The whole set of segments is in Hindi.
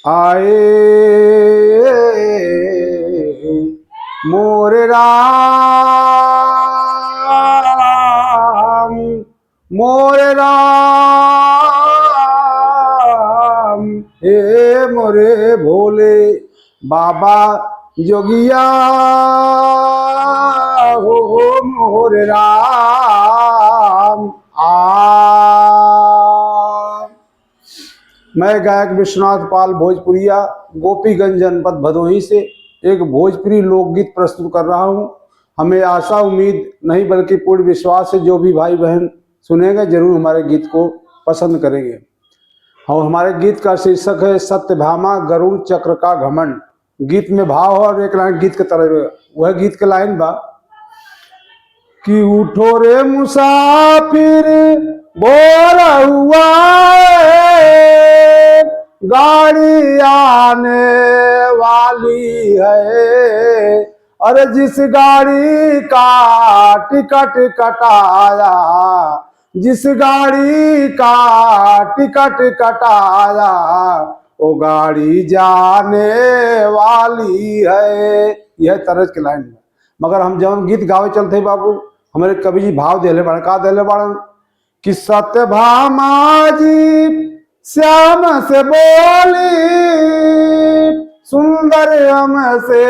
आए मोरे राम, मोरे राम, हे मोरे भोले बाबा जोगिया हो मोरे राम आ। मैं गायक विश्वनाथ पाल भोजपुरिया गोपीगंज जनपद भदोही से एक भोजपुरी लोकगीत प्रस्तुत कर रहा हूँ। हमें आशा उम्मीद नहीं बल्कि पूर्ण विश्वास है जो भी भाई बहन सुनेंगे जरूर हमारे गीत को पसंद करेंगे। और हमारे गीत का शीर्षक है सत्यभामा गरुड़ चक्र का घमंड। गीत में भाव और एक लाइन गीत के तरह वह गीत के लाइन बा कि उठो रे मुसाफिर बोला हुआ गाड़ी आने वाली है। अरे जिस गाड़ी का टिकट कटाया, जिस गाड़ी का टिकट कटाया वो गाड़ी जाने वाली है। यह तरज के लाइन है। मगर हम जब गीत गावे चलते बाबू हमारे कवि जी भाव देले बड़न का देले बड़न कि सत्यभामा जी श्याम से बोली सुंदर हमसे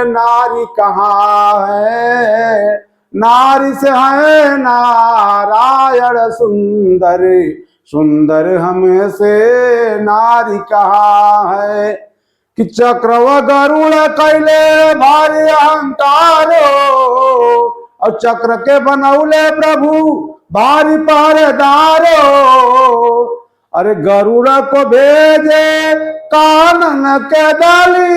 नारी कहाँ है, नारी से है नारायण सुंदर, सुंदर हमसे नारी कहाँ है। कि चक्रव गरुड़ कैले भारी अहंकारो और चक्र के बनौले प्रभु भारी पहरेदारो। अरे गरुड़ को भेजे कानन के दली,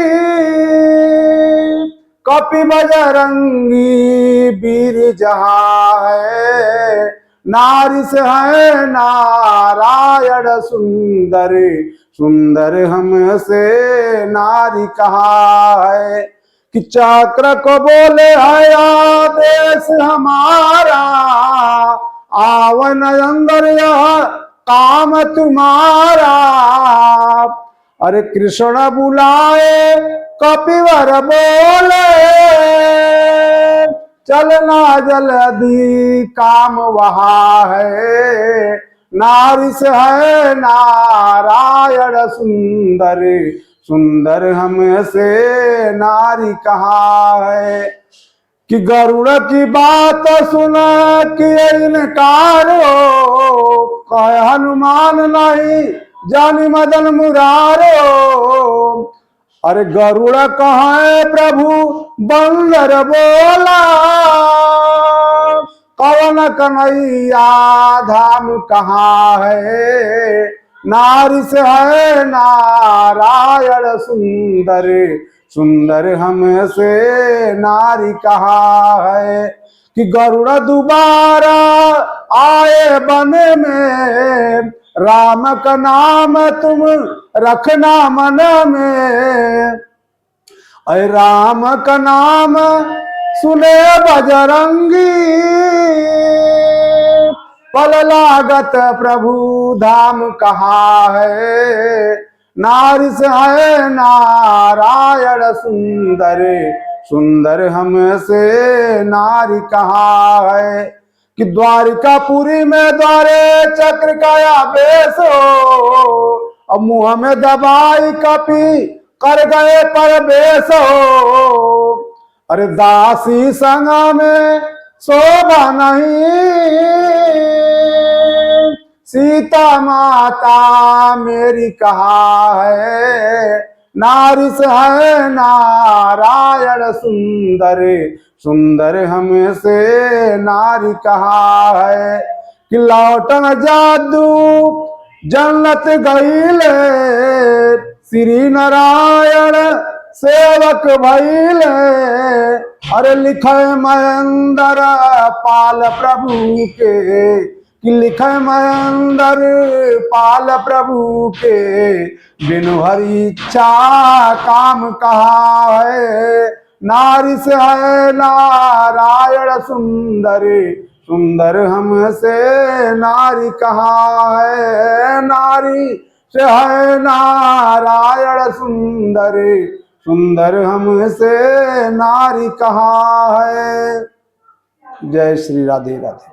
कपि बजरंगी वीर जहाँ है, नारी से है नारायण सुंदर, सुंदर हमसे नारी कहाँ है। कि चक्र को बोले है आदेश हमारा, आवन अंदर यह काम तुम्हारा। अरे कृष्ण बुलाए कपिवर बोले, चलना जल्दी काम वहाँ है, नारी से है नारायण सुंदर, सुंदर हमसे नारी कहाँ है। कि गरुड़ की बात सुना कि इनकारो, कहे हनुमान नहीं जानी मदन मुरारो। अरे गरुड़ कहे प्रभु बंदर बोला, कवन कन्हैया धाम कहाँ है, नारी से है नारायण सुंदर, सुंदर हमसे नारी कहाँ है। कि गरुड़ दोबारा आए बन में, राम का नाम तुम रखना मन में। अरे राम का नाम सुने बजरंगी, पल लागत प्रभु धाम कहाँ है, नारी से है नारायण सुंदर, सुंदर हमसे नारी कहाँ है। कि द्वारिकापुरी में द्वारे चक्र का आवेश हो, अब मुंह में दबाई कपि कर गए परवेश हो। अरे दासी संग में शोभा नहीं, सीता माता मेरी कहाँ है, नारी से है नारायण सुंदर, सुंदर हमसे नारी कहाँ है। कि लौटन जादू जन्नत गईले, श्री नारायण सेवक भइले। अरे लिखे महेंद्र पाल प्रभु के, कि लिखे महेंद्र पाल प्रभु के, बिनु हरि इच्छा काम कहाँ है, नारी से है नारायण सुंदर, सुंदर हमसे नारी कहाँ है, नारी से है नारायण सुंदर, सुंदर हमसे नारी कहाँ है। जय श्री राधे राधे।